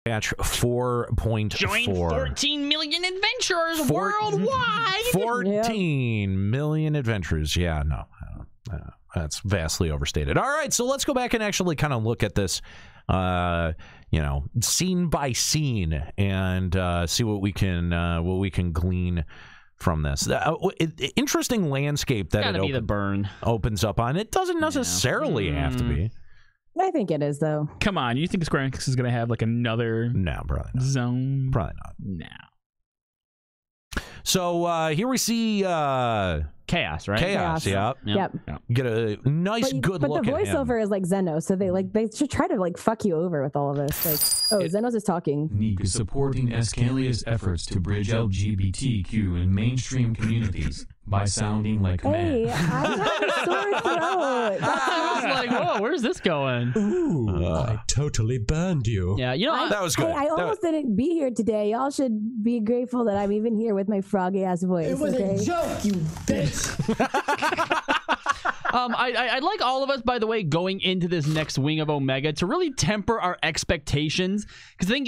Patch 4.4. Join 14 million adventurers worldwide. 14 million adventurers. Yeah, no. That's vastly overstated. All right, so let's go back and actually kind of look at this, scene by scene, and see what we can glean from this. Interesting landscape that it opens up on. It doesn't necessarily have to be. I think it is, though. Come on, you think Square-Enix is going to have like another probably not. zone? Probably not. No. So here we see Chaos, right? Chaos. Yep. Get a nice, good look at him. But the voiceover is like Zeno, so they should try to like fuck you over with all of this. Like, Zeno's is talking. Nick is supporting Escalia's efforts to bridge LGBTQ in mainstream communities by sounding like Hey, I have a sore throat. I was like, whoa, where's this going? Ooh, I totally burned you. Yeah, that was good. Hey, I almost didn't be here today. Y'all should be grateful that I'm even here with my froggy ass voice. It was a joke, you bitch. I'd like all of us, by the way, going into this next wing of Omega to really temper our expectations, because I think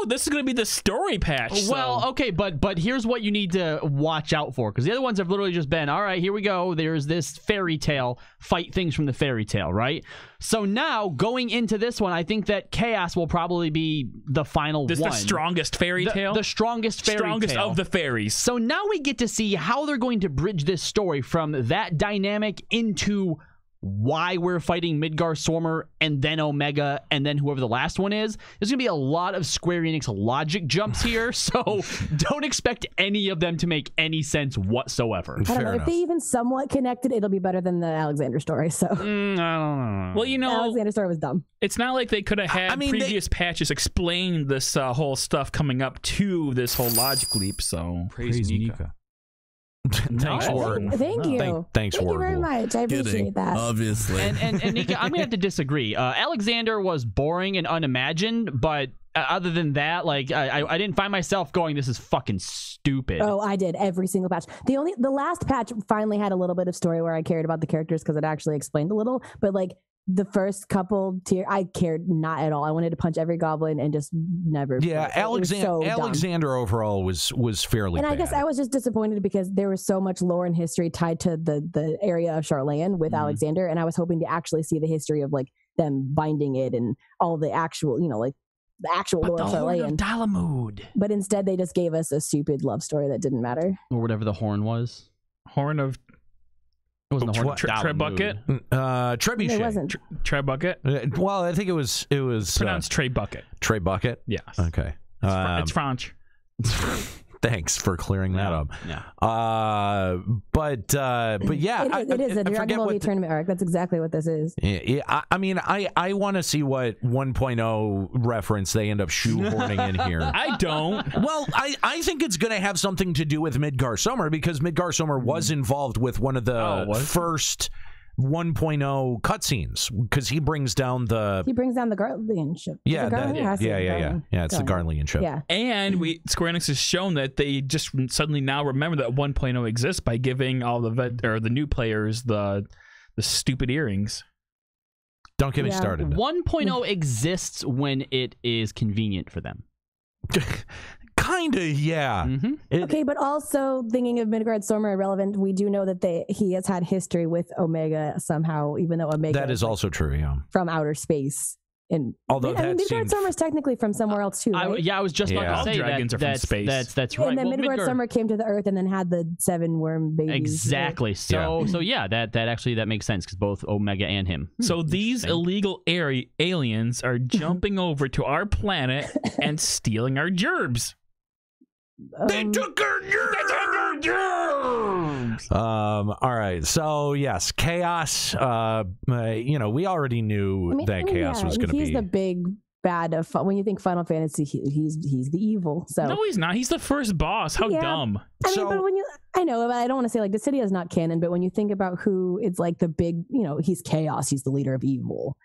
this is going to be the story patch. Well, okay, but here's what you need to watch out for, because the other ones have literally just been, all right, here we go. There's this fairy tale, fight things from the fairy tale, right? So now going into this one, I think that Chaos will probably be the final one. The strongest fairy tale, the strongest fairy strongest tale of the fairies. So now we get to see how they're going to bridge this story from that dynamic into why we're fighting Midgar-Stormer and then Omega and then whoever the last one is. There's going to be a lot of Square Enix logic jumps here, so don't expect any of them to make any sense whatsoever. I don't know. If they even somewhat connected, it'll be better than the Alexander story. So I don't know. Well, the Alexander story was dumb. It's not like they could have had previous patches explain this whole stuff coming up to this whole logic leap. So praise Nika. Thanks, Ward. Thank you. Thank you very much. I appreciate that. Obviously. And Nika, I'm gonna have to disagree. Alexander was boring and unimagined, but other than that, like I didn't find myself going, this is fucking stupid. Oh, I did every single patch. The last patch finally had a little bit of story where I cared about the characters because it actually explained a little, but like the first couple tier, I cared not at all. I wanted to punch every goblin and just never. Yeah, Alexander overall was fairly bad. I guess I was just disappointed because there was so much lore and history tied to the area of Charlayan with Alexander, and I was hoping to actually see the history of like them binding it and all the actual, like the actual lore of Charlayan. Dalamud. But instead, they just gave us a stupid love story that didn't matter. Or whatever the horn was. Horn of... It wasn't the horn of Trebucket? Trebuchet. It wasn't. Trebucket? Well, I think it was pronounced Trebucket. Trebucket? Yes. Okay. It's French. Thanks for clearing that up. Yeah. But yeah, it is a Dragon Ball Z tournament arc. That's exactly what this is. Yeah, I mean, I want to see what 1.0 reference they end up shoehorning in here. I don't. Well, I think it's going to have something to do with Midgar-Stormer, because Midgar-Stormer was involved with one of the first 1.0 cutscenes, because he brings down the Guardian ship. Yeah, it's the Guardian ship. Yeah, and Square Enix has shown that they just suddenly now remember that 1.0 exists by giving all the new players the stupid earrings. Don't get me started. 1.0 exists when it is convenient for them. Kinda, yeah. Okay, but also thinking of Midgard-Stormer irrelevant, we do know that he has had history with Omega somehow, even though Omega that is also true, yeah, from outer space. And although Midgard-Stormer is technically from somewhere else too, right? I was just about to say dragons are from space. That's right. And then Midgard-Stormer came to the Earth and then had the 7 worm babies. Exactly. So that makes sense, because both Omega and him. So these illegal aliens are jumping over to our planet and stealing our gerbs. They took our germs. All right. So yes, Chaos. We already knew that Chaos was going to be. He's the big bad of when you think Final Fantasy. He's the evil. So no, he's not. He's the first boss. How dumb. I mean, but I know, but I don't want to say like Dissidia is not canon. But when you think about who it's like the big, he's Chaos. He's the leader of evil.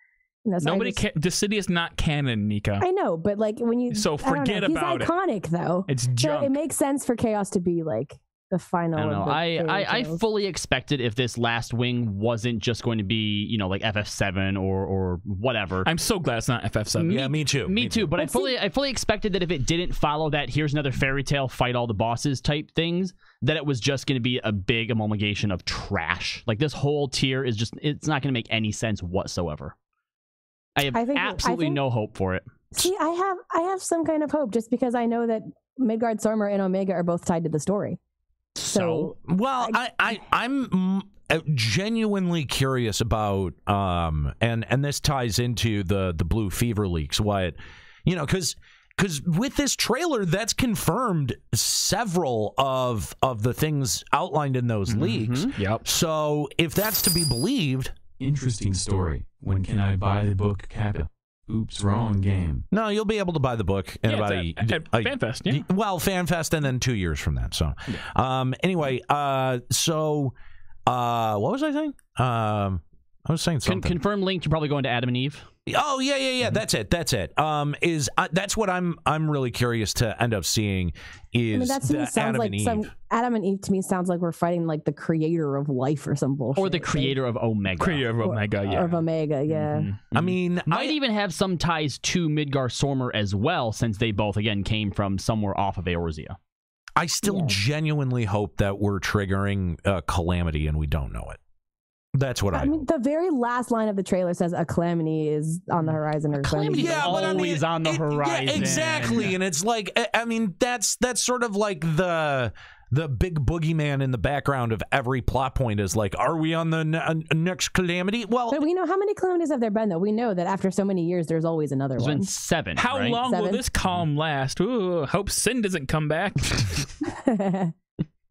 Dissidia is not canon, Nika. I know, but like when you forget about it. He's iconic though. It's junk. So it makes sense for Chaos to be like the final. I don't know. I fully expected if this last wing wasn't just going to be, you know, like FF7 or whatever. I'm so glad it's not FF7. Yeah, me too. Me too. But I fully expected that if it didn't follow that, here's another fairy tale, fight all the bosses type things, that it was just going to be a big amalgamation of trash. Like this whole tier is just, it's not going to make any sense whatsoever. I have absolutely no hope for it. See, I have some kind of hope just because I know that Midgardsormr and Omega are both tied to the story. So well, I'm genuinely curious about and this ties into the Blue Fever leaks. What, you know, because with this trailer, that's confirmed several of the things outlined in those leaks. Yep. So if that's to be believed, interesting story. When can I buy the book, Kappa? Oops, wrong game. No, you'll be able to buy the book in about at FanFest, yeah. Well, FanFest and then 2 years from that. So, anyway, what was I saying? I was saying something. Confirm link. You're probably going to Adam and Eve. Oh yeah. That's it. That's what I'm really curious to end up seeing is that to me sounds like Adam and Eve to me sounds like we're fighting like the creator of life or some bullshit. Or the creator of Omega. Creator of Omega, yeah. Of Omega, yeah. I mean, might even have some ties to Midgardsormr as well, since they both again came from somewhere off of Eorzea. I still genuinely hope that we're triggering Calamity and we don't know it. That's what I mean, the very last line of the trailer says a calamity is on the horizon. Or Calamity is always on the horizon. Yeah, exactly. And it's like, I mean, that's sort of like the big boogeyman in the background of every plot point is like, are we on the next calamity? Well, but we know how many calamities have there been, though. We know that after so many years, there's always another one. There's been 7. How long will this calm last? Ooh, hope Sin doesn't come back.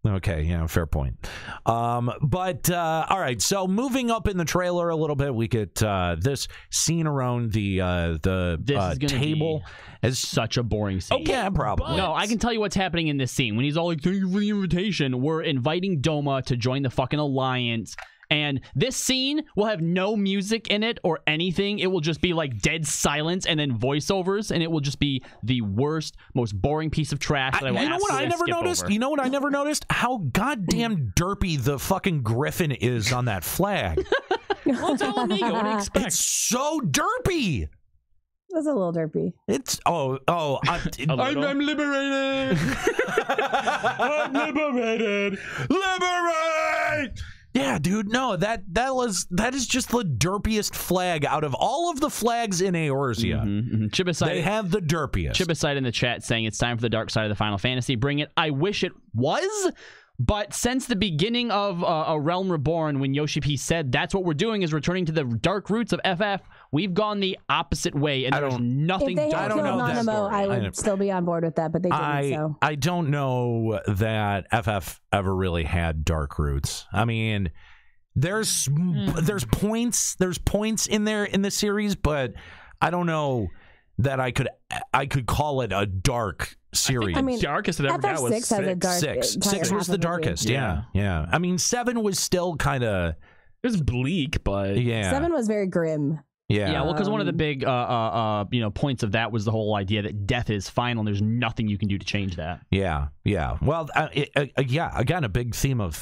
Okay, yeah, fair point. All right, so moving up in the trailer a little bit, we get this scene around the table. Is such a boring scene. Okay, yeah, probably. No, I can tell you what's happening in this scene. When he's all like, thank you for the invitation, we're inviting Doma to join the fucking alliance. And this scene will have no music in it or anything. It will just be like dead silence and then voiceovers, and it will just be the worst, most boring piece of trash that I will. You know what I never noticed? You know what I never noticed? How goddamn derpy the fucking griffin is on that flag. Well, it's all amigo. What do you expect? It's so derpy. That's a little derpy. It's I'm liberated. I'm liberated. Liberate. Yeah, dude. No, that is just the derpiest flag out of all of the flags in Eorzea. They have the derpiest. Chibaside in the chat saying it's time for the dark side of the Final Fantasy. Bring it. I wish it was. But since the beginning of A Realm Reborn, when Yoshi P said that's what we're doing is returning to the dark roots of FF, we've gone the opposite way, and there's nothing dark. I don't know that story. I would still be on board with that, but they didn't. So I don't know that FF ever really had dark roots. I mean, there's points in there in the series, but I don't know that I could call it a dark series. I mean, darkest it ever got was 6 has a dark. 6 was the darkest. Yeah. I mean, 7 was still kind of. It was bleak, but 7 was very grim. Yeah, well, because one of the big points of that was the whole idea that death is final and there's nothing you can do to change that. Yeah. Well, again, a big theme of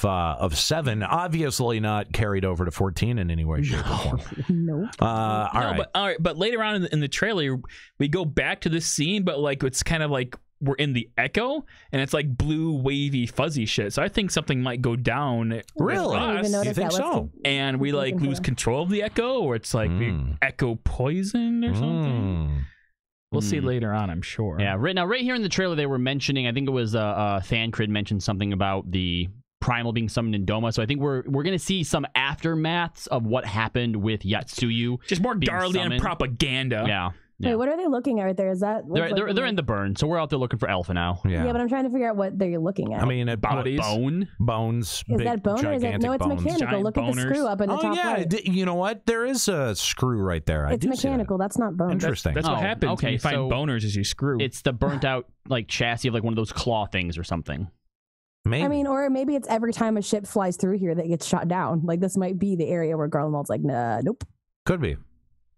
7, obviously not carried over to 14 in any way, shape, or form. No. All right. But later on in the trailer, we go back to this scene, but like it's kind of like we're in the echo, and it's like blue, wavy, fuzzy shit. So I think something might go down. Really? I didn't even notice you think so? And we like lose control of the echo, or it's like echo poison or something. We'll see later on, I'm sure. Yeah, right here in the trailer, they were mentioning, I think it was Thancred mentioned something about the Primal being summoned in Doma. So I think we're going to see some aftermaths of what happened with Yatsuyu. Just more Darlian propaganda. Yeah. Wait, what are they looking at right there? Is that they're in the burn, so we're out there looking for Alpha now. Yeah, but I'm trying to figure out what they're looking at. I mean, bones. Is that bone or is it? No, it's bones. mechanical. Giant Look at the screw up in the top right. You know what? There is a screw right there. It's mechanical. That's not bone. Interesting. That's what happens. Okay, when you find boners as you screw. It's the burnt out like chassis of like one of those claw things or something. Maybe. I mean, or maybe it's every time a ship flies through here that gets shot down. Like this might be the area where Garlemald's like, nah, nope. Could be.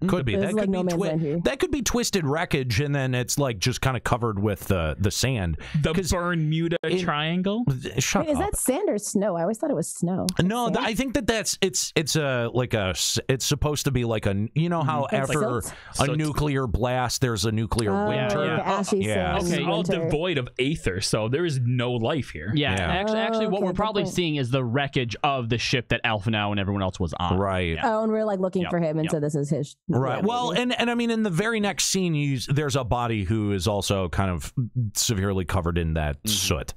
Could be. That Could no be that could be twisted wreckage, and then it's like just kind of covered with the sand. The Bermuda Triangle. Shut Wait, up. is that sand or snow? I always thought it was snow. No, I think it's supposed to be like a, you know how after a nuclear blast there's a nuclear winter. Like ashy sand It's all winter. devoid of aether, so there is no life here. Yeah. Actually, what we're probably seeing is the wreckage of the ship that Alpha Now and everyone else was on. Right. Oh, and we're like looking for him, and so this is his. Right. Yeah, well, and I mean, in the very next scene, there's a body who is also kind of severely covered in that soot.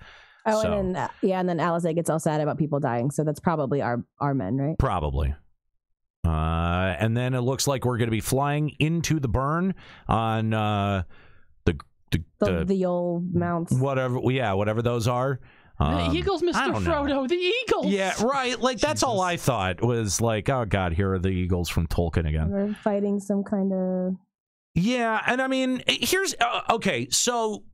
Oh, so. And then and then Alizé gets all sad about people dying, so that's probably our men, right? Probably. And then it looks like we're going to be flying into the burn on the old mounts. Whatever those are. The Eagles, Mr. Frodo, the Eagles. Yeah, right. Like, that's all I thought was like, oh, God, here are the Eagles from Tolkien again. We're fighting some kind of... Yeah, and I mean, here's... okay, so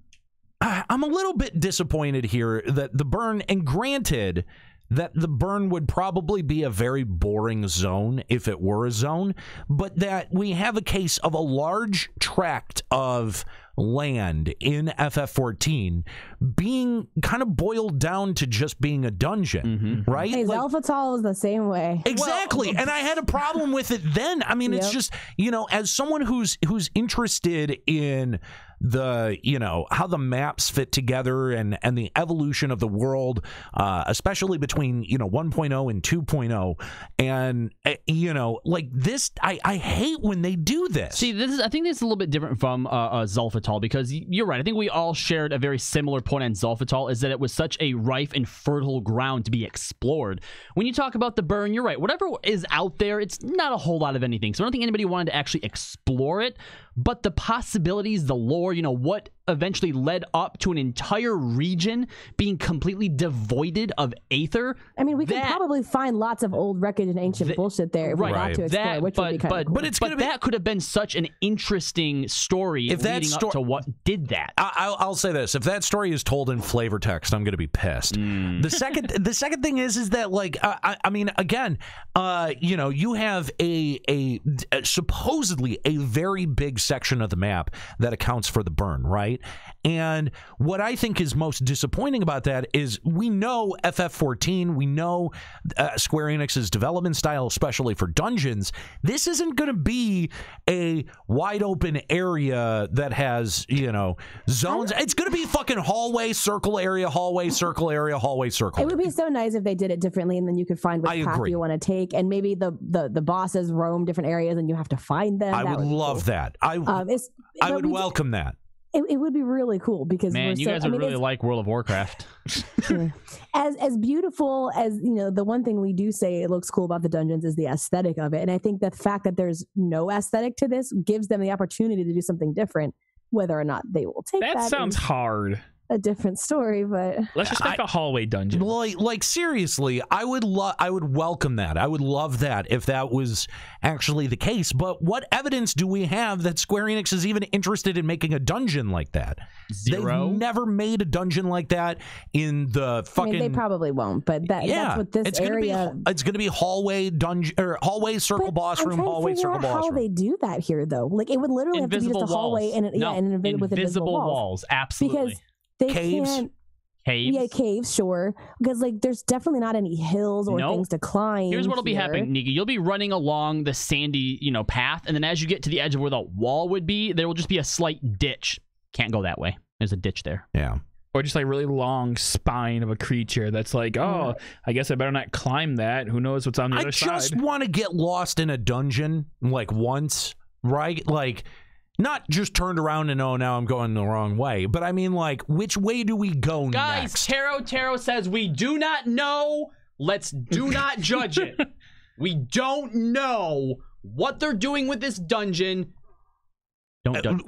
I'm a little bit disappointed here that the burn, and granted that the burn would probably be a very boring zone if it were a zone, but that we have a case of a large tract of land in FF14 being kind of boiled down to just being a dungeon, right? Hey, Zelphatal was the same way. Exactly, and I had a problem with it then. I mean, it's just, as someone who's interested in the, how the maps fit together and the evolution of the world, especially between, 1.0 and 2.0, and, like this, I hate when they do this. See, I think this is a little bit different from Zelphatal, because you're right. I think we all shared a very similar point on Zelphatal, is that it was such a rife and fertile ground to be explored. When you talk about the burn, you're right. Whatever is out there, it's not a whole lot of anything. So I don't think anybody wanted to actually explore it, but the possibilities, the lore, what eventually led up to an entire region being completely devoided of aether. I mean, we could probably find lots of old wreckage and ancient bullshit there if we got to explore, which would be kind of cool. But that could have been such an interesting story leading up to what did that. I'll say this: if that story is told in flavor text, I'm going to be pissed. The second thing is that, like, I mean, again, you have a supposedly a very big section of the map that accounts for the burn, right? And what I think is most disappointing about that is we know FF14, we know Square Enix's development style, especially for dungeons. This isn't going to be a wide open area that has, zones. It's going to be fucking hallway, circle area, hallway, circle area, hallway, circle. It would be so nice if they did it differently, and then you could find which path you want to take, and maybe the bosses roam different areas and you have to find them. I would love that. I would welcome that. It would be really cool because you guys would really like World of Warcraft. as beautiful as the one thing we do say it looks cool about the dungeons is the aesthetic of it, and I think the fact that there's no aesthetic to this gives them the opportunity to do something different. Whether or not they will take that sounds hard. A different story, but let's just make a hallway dungeon. Like seriously, I would welcome that. I would love that if that was actually the case. But what evidence do we have that Square Enix is even interested in making a dungeon like that? Zero. They've never made a dungeon like that in the fucking. I mean, they probably won't, but that's what this area. It's going to be hallway dungeon or hallway circle boss room, hallway circle boss room. How they do that here though? Like it would literally have to be just a hallway and with invisible walls. Absolutely. Because they caves. Can't, Caves? Yeah, caves, sure. Because like there's definitely not any hills or things to climb. Here's what'll be happening, Niki. You'll be running along the sandy, path, and then as you get to the edge of where the wall would be, there will just be a slight ditch. Can't go that way. There's a ditch there. Yeah. Or just like really long spine of a creature that's like, oh, I guess I better not climb that. Who knows what's on the other side? I just want to get lost in a dungeon like once, right? Like not just turned around and, oh, now I'm going the wrong way. But I mean, like, which way do we go next? Guys, Taro says we do not know. Let's do not judge it. We don't know what they're doing with this dungeon. Don't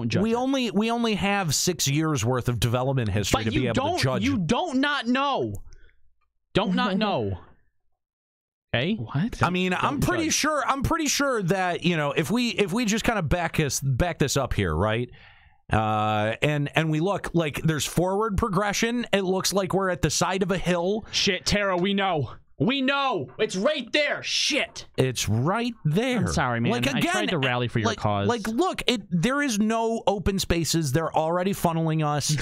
judge. We only have 6 years worth of development history to be able to judge. You don't not know. Don't not know. Okay. What? I mean, I'm pretty sure that, if we just kind of back this up here, right? And we look like there's forward progression. It looks like we're at the side of a hill. Shit, Tara, we know. We know. It's right there. Shit. It's right there. I'm sorry, man. Like, again, I tried to rally for your cause. Like, look, there is no open spaces. They're already funneling us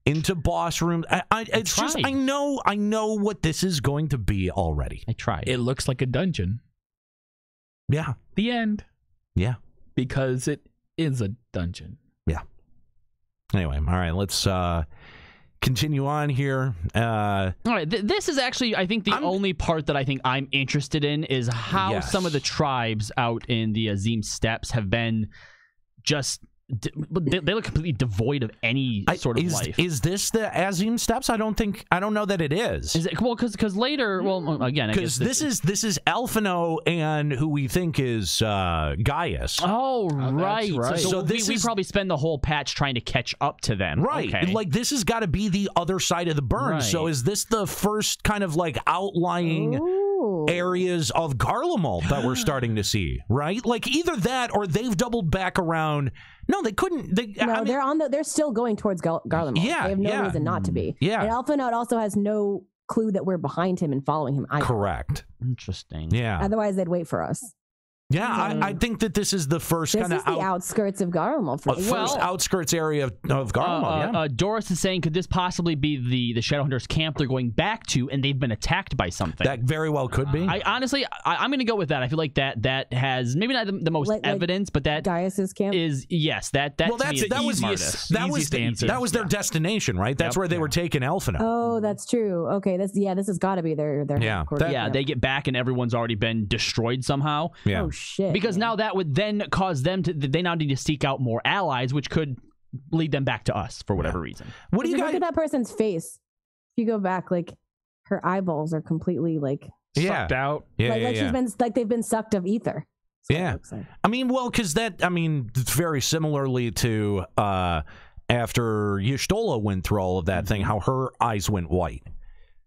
into boss rooms. It's just, I know what this is going to be already. I tried. It looks like a dungeon. Yeah. The end. Yeah. Because it is a dungeon. Yeah. Anyway, all right, let's continue on here. All right, this is actually, I think, the only part that I think I'm interested in is how some of the tribes out in the Azim Steppes have been just... They look completely devoid of any sort of life. Is this the Azim Steppes? I don't know that it is. Is it? Well, because later, well, again, because this is Alphino and who we think is Gaius. Oh, right. So we probably spend the whole patch trying to catch up to them. Right. Okay. Like, this has got to be the other side of the burn. Right. So is this the first kind of like outlying areas of Garlemald that we're starting to see? Right. Like, either that or they've doubled back around. No, they couldn't. They're still going towards Garlemald. Yeah, they have no reason not to be. Yeah, and Alphinaud also has no clue that we're behind him and following him either. Correct. Interesting. Yeah. Otherwise, they'd wait for us. Yeah, I think that this is the first kind of outskirts of Garlemald. First outskirts area of Garlemald. Doris is saying, could this possibly be the Shadowhunters camp they're going back to, and they've been attacked by something? That very well could be. I honestly, I'm going to go with that. I feel like that has maybe not the most evidence, but that Gaius's camp is that. Well, that was their destination, right? That's where they were taking Alphinaud. Oh, that's true. Okay, this has got to be their they get back and everyone's already been destroyed somehow. Yeah. Oh, shit, because now that would then cause them to, they now need to seek out more allies, which could lead them back to us for whatever reason. What do you guys look at that person's face? If you go back, like, her eyeballs are completely like sucked out. She's been they've been sucked of ether. Yeah. Like. I mean, well, because very similarly to after Y'shtola went through all of that thing, how her eyes went white.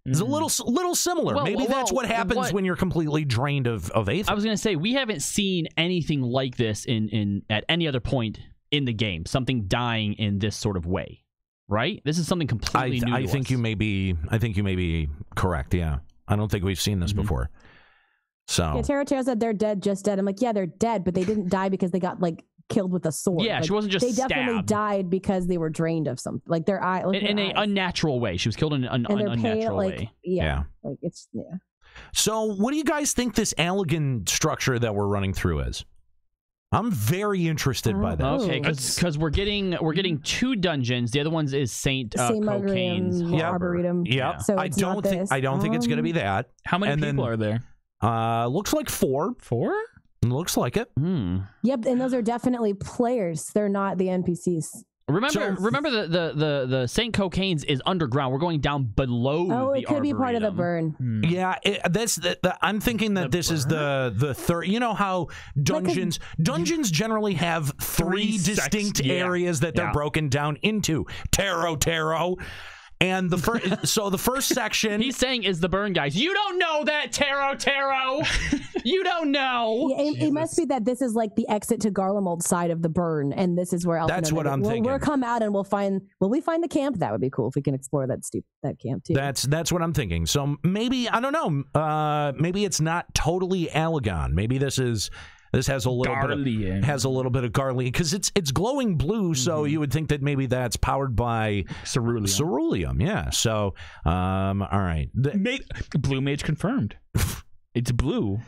It's a little similar. Maybe that's what happens when you're completely drained of aether. I was going to say, we haven't seen anything like this in at any other point in the game. Something dying in this sort of way, right? This is something completely new. I think you may be correct. Yeah, I don't think we've seen this before. So Taro said they're dead, just dead. I'm like, yeah, they're dead, but they didn't die because they got like killed with a sword. Yeah, like, she wasn't just They definitely stabbed. died because they were drained of something. Like their eye, in an unnatural way. She was killed in an unnatural way. Yeah, like it's So, what do you guys think this Allegan structure that we're running through is? I'm very interested by this. Okay, because we're getting 2 dungeons. The other one's is Saint Cocaine's Arboretum. Yeah, so I don't think it's going to be that. How many people are there? Looks like 4. 4? Looks like it. Yep, and those are definitely players. They're not the NPCs. Remember the Saint Cocaine's is underground. We're going down below. Oh, the it could be part of the burn. Yeah, I'm thinking that this is the third. You know how dungeons generally have 3 distinct areas that they're broken down into. Taro. And the first section he's saying is the burn, guys. You don't know that, Taro. You don't know. Yeah, it must be that this is like the exit to Garlemald side of the burn, and this is where that's what I'm thinking. We'll come out and will we find the camp? That would be cool if we can explore that camp too. That's what I'm thinking. So maybe, I don't know. Maybe it's not totally Allegan. Maybe this has a little bit of Garlean because it's glowing blue, so you would think that maybe that's powered by ceruleum. Yeah. So, all right. Blue mage confirmed. It's blue.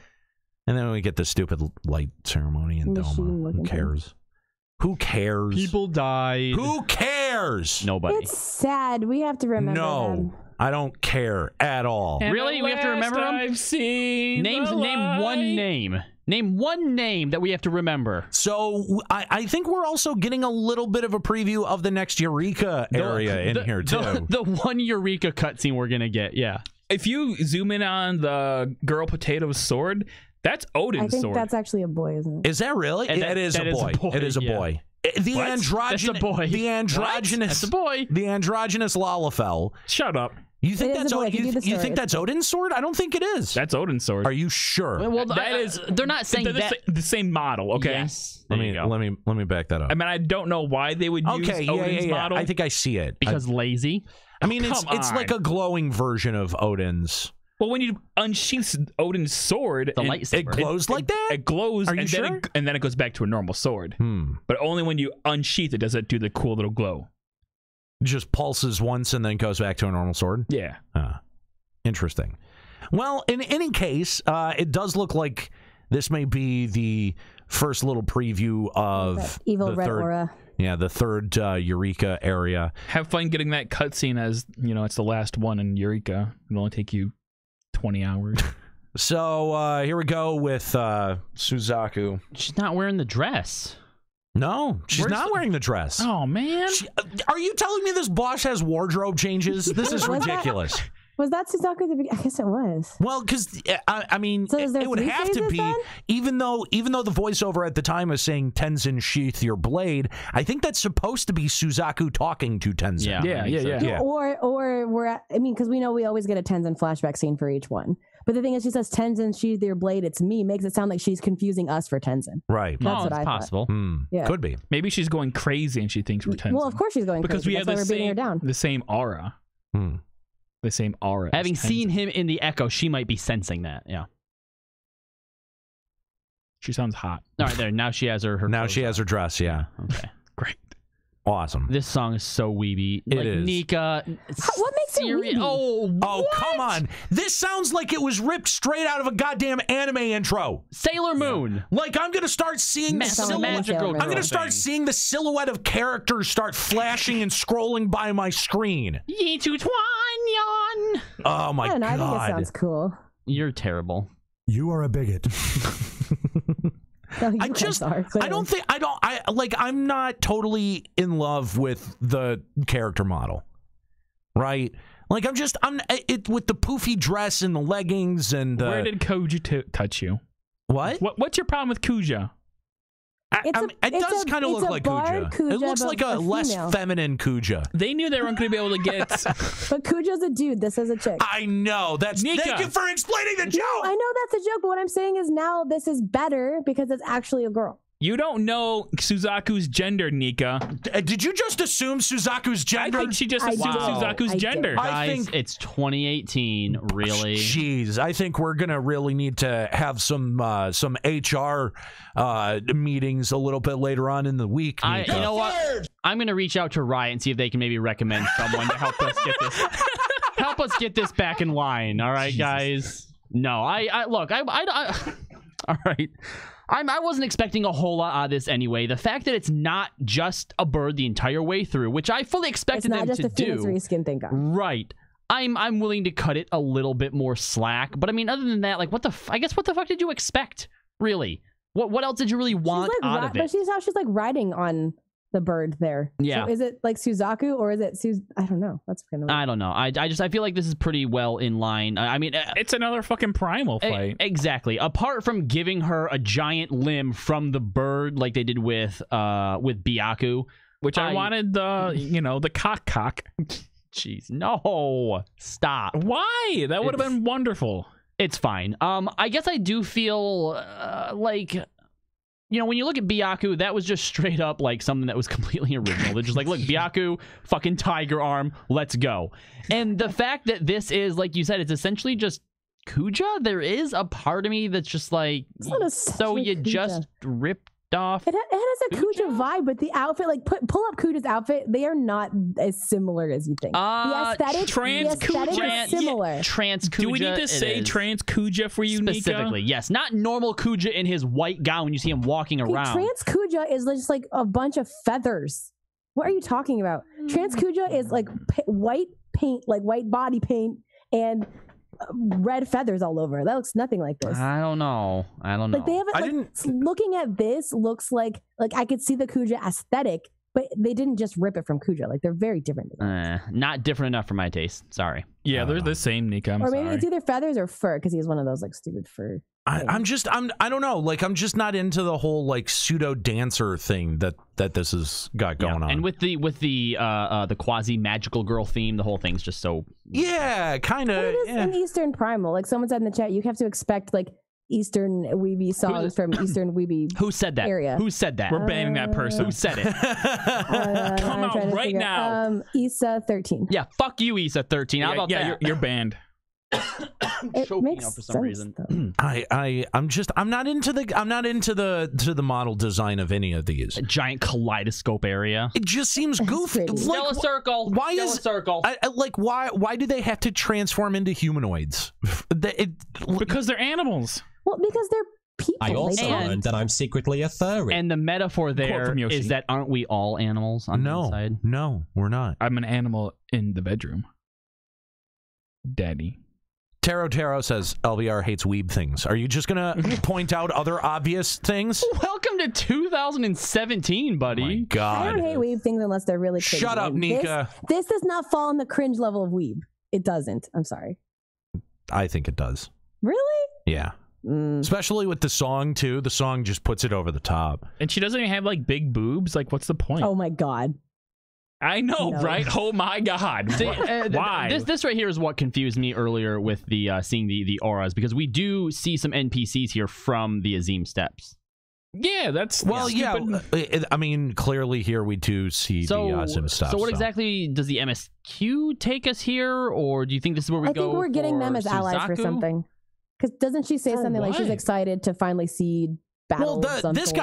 And then we get the stupid light ceremony in Doma. Who cares? Who cares? People died. Who cares? Nobody. It's sad. We have to remember them. I don't care at all. And really? We have to remember them? I've seen name one name. Name one name that we have to remember. So I think we're also getting a little bit of a preview of the next Eureka area in here too. The one Eureka cutscene we're gonna get. Yeah. If you zoom in on the girl potato's sword, that's Odin's sword. I think that's actually a boy, isn't it? Is that really? It is a boy. It is a boy. The androgynous. That's a boy. The androgynous. That's a boy. The androgynous Lalafell. Shut up. You think that's you think that's Odin's sword? I don't think it is. That's Odin's sword. Are you sure? Well, that is. They're not saying the same model. Okay. Yes. Let me back that up. I mean, I don't know why they would use Odin's model. I think I see it because lazy. I mean, it's like a glowing version of Odin's. Well, when you unsheath Odin's sword, the lightsaber, it glows like that? It glows, Are you sure? and then it goes back to a normal sword. But only when you unsheath it does it do the cool little glow. Just pulses once and then goes back to a normal sword? Yeah. Interesting. Well, in any case, it does look like this may be the first little preview of that evil the red third, aura. Yeah, the third Eureka area. Have fun getting that cutscene as, it's the last one in Eureka. It'll only take you 20 hours. So here we go with Suzaku. She's not wearing the dress. No, she's not wearing the dress. Oh, man. Are you telling me this boss has wardrobe changes? This is ridiculous. Was that Suzaku at the beginning? I guess it was. Well, because I mean, So it would have to be, then? even though the voiceover at the time was saying Tenzin sheath your blade. I think that's supposed to be Suzaku talking to Tenzin. Yeah. Or we're at, I mean, because we know we always get a Tenzin flashback scene for each one. But the thing is, she says Tenzin sheath your blade. It's me. Makes it sound like she's confusing us for Tenzin. Right. That's what it's I possible. Yeah. Could be. Maybe she's going crazy and she thinks we're Tenzin. Well, of course she's going because crazy. we have That's why we're beating her down. the same aura. The same aura. Having seen him in the Echo, she might be sensing that. Yeah. She sounds hot. All right, there. Now she has her. Now she has her dress. Yeah. Okay. Great. Awesome. This song is so weeby. It is. Nika. What makes it weeby? Oh, come on. This sounds like it was ripped straight out of a goddamn anime intro. Sailor Moon. Like, I'm going to start seeing the silhouette. I'm going to start seeing the silhouette of characters start flashing and scrolling by my screen. Oh, my God. I think it sounds cool. You're terrible. You are a bigot. I'm not totally in love with the character model, right? Like, with the poofy dress and the leggings and where did Kuja touch you? What's your problem with Kuja? It does kind of look like Kuja. It looks like a less feminine Kuja. They knew they weren't going to be able to get. But Kuja's a dude. This is a chick. I know. Thank you for explaining the joke. No, I know that's a joke, but what I'm saying is now this is better because it's actually a girl. You don't know Suzaku's gender, Nika. Did you just assume Suzaku's gender? I think she just assumed Suzaku's gender. I think it's 2018, really. Jeez, I think we're gonna really need to have some HR meetings a little bit later on in the week. You know what? I'm gonna reach out to Riot and see if they can maybe recommend someone to help us get this. Help us get this back in line. All right, guys. No, look. All right. I wasn't expecting a whole lot out of this anyway. The fact that it's not just a bird the entire way through, which I fully expected them to do. It's not just a Phoenix reskin thing. Right. I'm willing to cut it a little bit more slack. But I mean, other than that, like, what the fuck did you expect? Really? What else did you really want out of it? But she's like riding on the bird there. Yeah. So is it like Suzaku or is it I don't know. That's kind of weird. I don't know. I feel like this is pretty well in line. I mean, it's another fucking primal fight. Exactly. Apart from giving her a giant limb from the bird like they did with Byaku, which I wanted the cock. Jeez, no. Stop. Why? That would have been wonderful. It's fine. I guess I do feel like, when you look at Byaku, that was just straight up like something that was completely original. They're just like, look, Byaku, fucking tiger arm, let's go. And the fact that this is, like you said, it's essentially just Kuja, there is a part of me that's just like, so you Kuja. Just ripped off. It has a Kuja vibe, but the outfit, like pull up Kuja's outfit, they are not as similar as you think. The aesthetic is similar. Trans Kuja. Do we need to say trans Kuja for you, specifically? Nika? Yes, not normal Kuja in his white gown when you see him walking around. Trans Kuja is just like a bunch of feathers. What are you talking about? Trans Kuja is like white paint, like white body paint, and red feathers all over. That looks nothing like this. I don't know. Like they haven't. Looking at this looks like I could see the Kuja aesthetic, but they didn't just rip it from Kuja. Like they're very different. Not different enough for my taste. Sorry. Yeah, they're the same, Nika. Or maybe it's either feathers or fur because he's one of those like stupid fur. I don't know. Like, I'm just not into the whole like pseudo dancer thing that this has got going on. And with the quasi magical girl theme, the whole thing's just so kind of. It is an Eastern primal. Like someone said in the chat, you have to expect like Eastern weeby songs from Eastern weeby. Who said that? Area. Who said that? We're banning that person. Who said it? Come out right now. Issa 13. Yeah, fuck you, Issa 13. How about that? You're banned. It choking makes up for some sense, reason. I'm not into the model design of any of these. A giant kaleidoscope area. It just seems goofy. pretty. Still a circle. Why Still is a circle? why do they have to transform into humanoids? Because they're animals. Well, because they're people. I also They don't- learned that I'm secretly a furry. And the metaphor there from Yoshi. is that aren't we all animals on the inside? No, we're not. I'm an animal in the bedroom. Daddy. Taro says LBR hates weeb things. Are you just gonna point out other obvious things? Welcome to 2017, buddy. Oh my I God. don't hate weeb things unless they're really cringy. Shut up, Like, Nika. This does not fall in the cringe level of weeb. It doesn't. I'm sorry. I think it does. Really? Yeah. Especially with the song too. The song just puts it over the top. And she doesn't even have like big boobs. Like, what's the point? Oh my God. I know, No. right? Oh my God. See, Why? This right here is what confused me earlier with the seeing the auras, because we do see some NPCs here from the Azim Steppes. Yeah, that's Well, stupid. I mean, clearly here we do see the Azim stuff. So what exactly does the MSQ take us here, or do you think this is where we I go? think we're getting them for as allies for Suzaku? something. Because doesn't she say For something like she's what? excited to finally see battle? Well, of some this sort?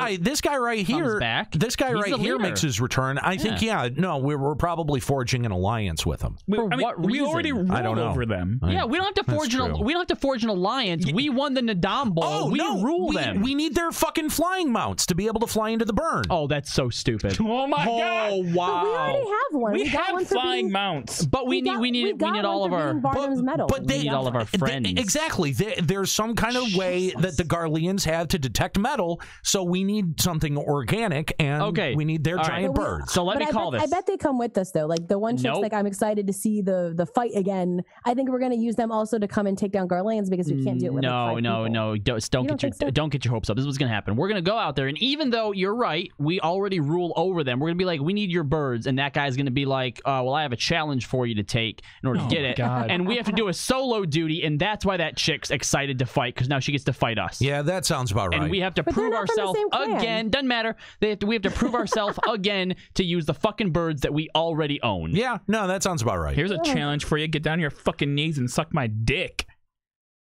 guy right Comes here, back. this guy He's right the here leader. makes his return. I think, we're probably forging an alliance with him. For what we reason? already rolled I don't know. over them. Yeah, we don't have to That's forge true. we don't have to forge an alliance. We won the Nadam Bowl. Oh, we no, rule them. We need their fucking flying mounts to be able to fly into the burn. Oh, that's so stupid. Oh my God. Oh But we wow. already have one. We got one have for flying being, mounts. But we got- need got all one of for our being Barnum's medal. But we need all of our friends. Exactly. There's some kind of way that the Garleans have to detect metal, so we need something organic, and we need their All giant But we- birds. So let but me call this. I bet they come with us though. Like the one chick's Nope. like, I'm excited to see the fight again. I think we're gonna use them also to come and take down Garlands because we can't do it with like, five people. No. Don't don't get think so? don't get your hopes up. This is what's gonna happen. We're gonna go out there, and even though you're right, we already rule over them. We're gonna be like, we need your birds, and that guy's gonna be like, well, I have a challenge for you to take in order to get it, God. and we have to do a solo duty, and that's why that chick's excited to fight because now she gets to fight us. Yeah, that sounds about right. And we have to But they're prove not from the ourselves same clan. again. Doesn't matter. We have to prove ourselves again to use the fucking birds that we already own. Yeah, no, that sounds about right. Here's a challenge for you. Get down on your fucking knees and suck my dick.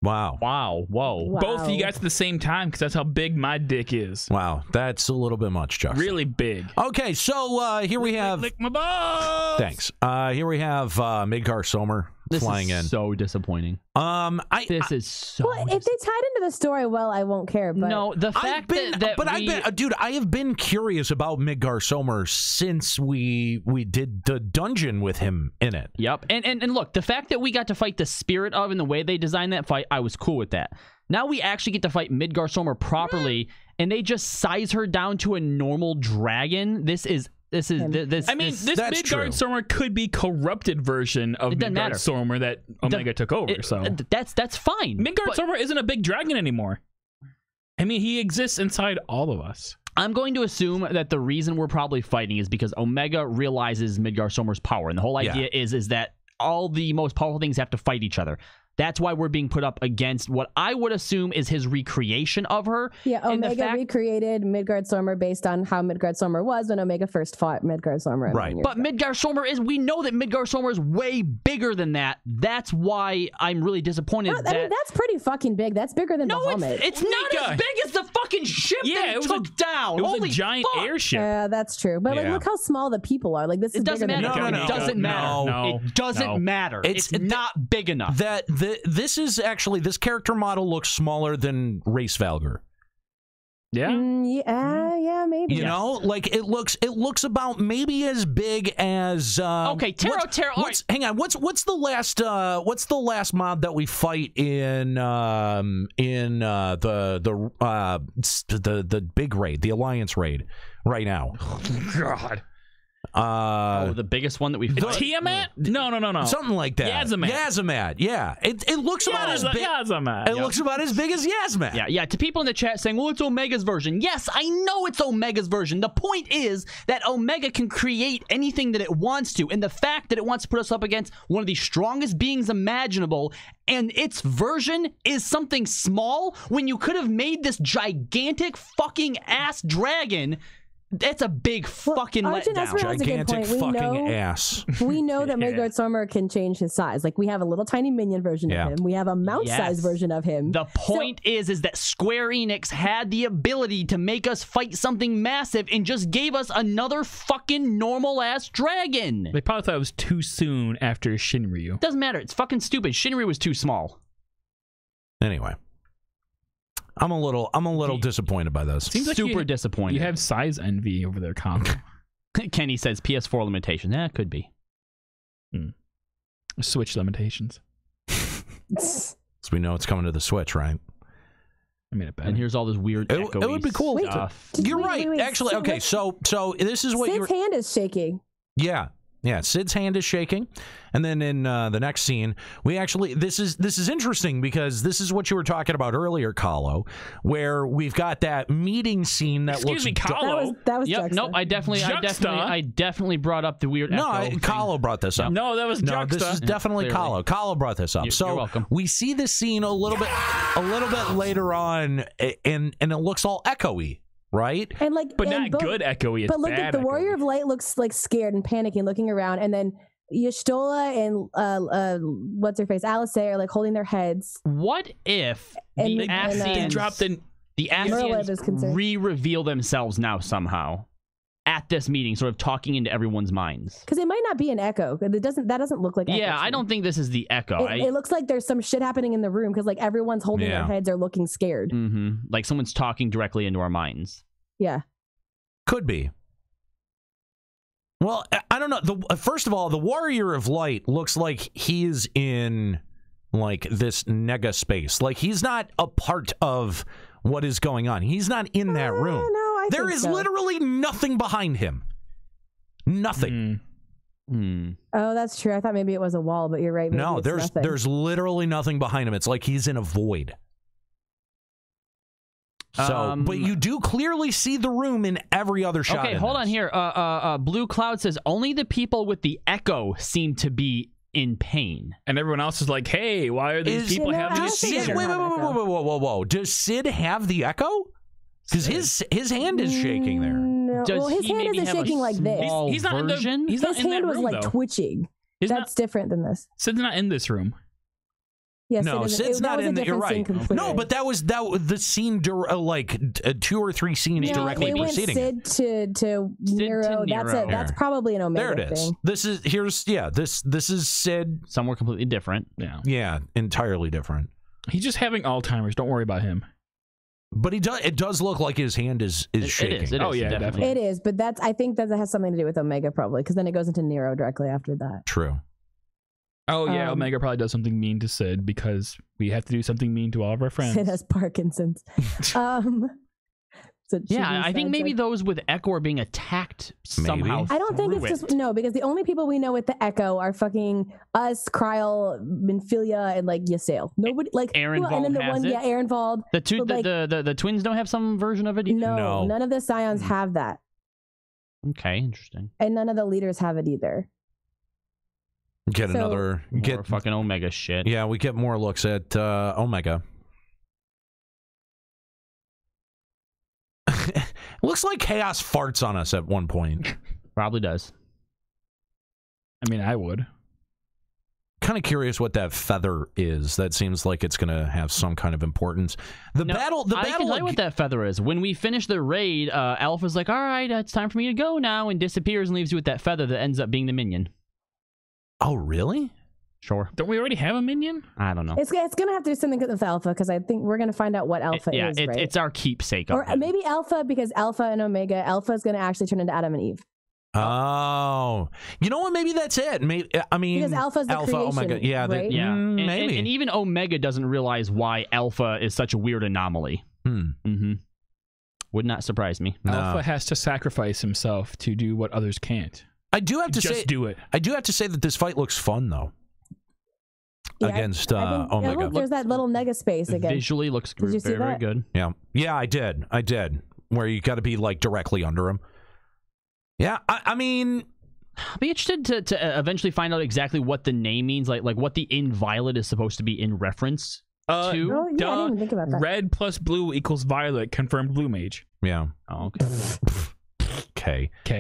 Wow. Wow. Whoa. Wow. Both of you guys at the same time, because that's how big my dick is. Wow, that's a little bit much, Josh. Really big. Okay, so here we have. Lick my balls. Thanks. Here we have Midgar Somer This flying is in. so disappointing. This is so. Well, if they tied into the story well, I won't care. But No, the fact I have been curious about Midgar Somer since we did the dungeon with him in it. Yep. And look, the fact that we got to fight the spirit of and the way they designed that fight, I was cool with that. Now we actually get to fight Midgar Somer properly, and they just size her down to a normal dragon. This is. I mean, this That's true. Midgard Stormer could be corrupted version of It doesn't Midgard matter. Stormer that Omega took over. So that's fine. Midgard Stormer isn't a big dragon anymore. I mean, he exists inside all of us. I'm going to assume that the reason we're probably fighting is because Omega realizes Midgar Somer's power, and the whole idea is that all the most powerful things have to fight each other. That's why we're being put up against what I would assume is his recreation of her. yeah, And the Omega fact- recreated Midgard Somer based on how Midgard Somer was when Omega first fought Midgard Somer. Right. But Midgar Somer we know that Midgar Somer is way bigger than that. That's why I'm really disappointed I mean, that's pretty fucking big. That's bigger than no, Bahamut. it's not Nika. as big as the fucking ship Yeah, that it was took down. It was Holy a giant fuck. airship. Yeah, that's true. But like, Yeah. look how small the people are. Like this is It doesn't bigger matter. than No, It doesn't matter. no, It doesn't no. matter. It's not big enough. This is actually, this character model looks smaller than Race Valgar. Yeah. Yeah, maybe. You know, like it looks about maybe as big as. Okay, Taro. All right. Hang on. What's the last mob that we fight in the big raid, the Alliance raid, right now? God. The biggest one that we fight. Tiamat? No. Something like that. Yazamat. Yeah. It looks about as big. Yazamat. It looks about as big as Yazamat. Yeah. To people in the chat saying, well, it's Omega's version. Yes, I know it's Omega's version. The point is that Omega can create anything that it wants to. And the fact that it wants to put us up against one of the strongest beings imaginable and its version is something small when you could have made this gigantic fucking ass dragon That's a big fucking letdown. Gigantic fucking ass. We know that Midgard Stormer can change his size. Like, we have a little tiny minion version of him. We have a mouse-sized version of him. The point is that Square-Enix had the ability to make us fight something massive and just gave us another fucking normal-ass dragon. They probably thought it was too soon after Shinryu. Doesn't matter. It's fucking stupid. Shinryu was too small. Anyway. I'm a little disappointed by this. Seems like super disappointed. You have size envy over there, Combo. Kenny says PS4 limitation. That could be. Switch limitations. So we know it's coming to the Switch, right? I mean, it better. And here's all this weird echoey it would be cool. stuff. You're right. Actually, okay. So this is what Sid's hand is shaking. Yeah. Yeah, Sid's hand is shaking, and then in the next scene, we actually this is interesting because this is what you were talking about earlier, Kahlo, where we've got that meeting scene that Excuse me, Kahlo. That was Yep. Juxta. Nope. I definitely brought up the weird. No, echo Kahlo brought this up. No, that was Juxta. This is definitely Kahlo. Kahlo brought this up. You're welcome. We see this scene a little bit later on, and it looks all echoey. Right, and like, but not good echoey. But look at the Warrior of Light looks like scared and panicking, looking around, and then Y'shtola and what's her face, Alisaie are like holding their heads. What if the Ascians dropped the Ascians re-reveal themselves now somehow at this meeting, sort of talking into everyone's minds? Because it might not be an echo. That doesn't look like. Yeah, I don't think this is the echo. It looks like there's some shit happening in the room because like everyone's holding their heads or looking scared. Like someone's talking directly into our minds. Yeah, could be. Well, I don't know. First of all, the Warrior of Light looks like he's in like this nega space. Like he's not a part of what is going on. He's not in that room. No, there is literally nothing behind him. Nothing. Oh, that's true. I thought maybe it was a wall, but you're right. Maybe no, there's literally nothing behind him. It's like he's in a void. So, but you do clearly see the room in every other shot. Okay, hold on here. Blue Cloud says only the people with the echo seem to be in pain, and everyone else is like, "Hey, why are these people having these seizures?" Whoa! Does Sid have the echo? Because his hand is shaking there. No, well, his hand isn't shaking like this. He's not in the. His hand was like twitching. That's different than this. Sid's not in this room. Yes, no, Sid's not in the. You're right. No, but that was the scene. Like 2 or 3 scenes directly preceding it. Sid to Nero. That's probably an Omega there it is. thing. This is Sid. Somewhere completely different. Yeah, entirely different. He's just having Alzheimer's. Don't worry about him. But it does look like his hand is shaking. It is, oh yeah, definitely. It is, but I think that has something to do with Omega probably, because then it goes into Nero directly after that. True. Oh yeah, Omega probably does something mean to Sid because we have to do something mean to all of our friends. Sid has Parkinson's. Yeah, I think maybe those with Echo are being attacked somehow. I don't think it's just because the only people we know with the Echo are fucking us, Kryl, Minfilia, and like Ysael. Nobody like Aaron and then the one, Ehrenwald. The two, the twins don't have some version of it. No, none of the Scions have that. Okay, interesting. And none of the leaders have it either. Get fucking Omega shit. Yeah, we get more looks at Omega. Looks like Chaos farts on us at one point. Probably does. I mean, I would. Kind of curious what that feather is. That seems like it's going to have some kind of importance. The battle. I can tell you what that feather is. When we finish the raid, Alpha's like, "All right, it's time for me to go now," and disappears and leaves you with that feather that ends up being the minion. Oh, really? Sure. Don't we already have a minion? I don't know. It's going to have to do something with Alpha, because I think we're going to find out what Alpha is, right? It's our keepsake. Or maybe Alpha, because Alpha and Omega, Alpha is going to actually turn into Adam and Eve. Oh, you know what? Maybe that's it. Maybe, I mean, because Alpha's the creation, Omega. Yeah, right? Maybe. And even Omega doesn't realize why Alpha is such a weird anomaly. Would not surprise me. No. Alpha has to sacrifice himself to do what others can't. I do have to just do it. I do have to say that this fight looks fun, though. Against Omega. Look, there's that little nega space again. Visually looks very good. Yeah, I did. Where you got to be like directly under him. Yeah, I mean, I'd be interested to eventually find out exactly what the name means, like what the Inviolate is supposed to be in reference to. Oh, yeah, I didn't even think about that. Red plus blue equals violet, confirmed blue mage. Yeah. Oh, okay. K.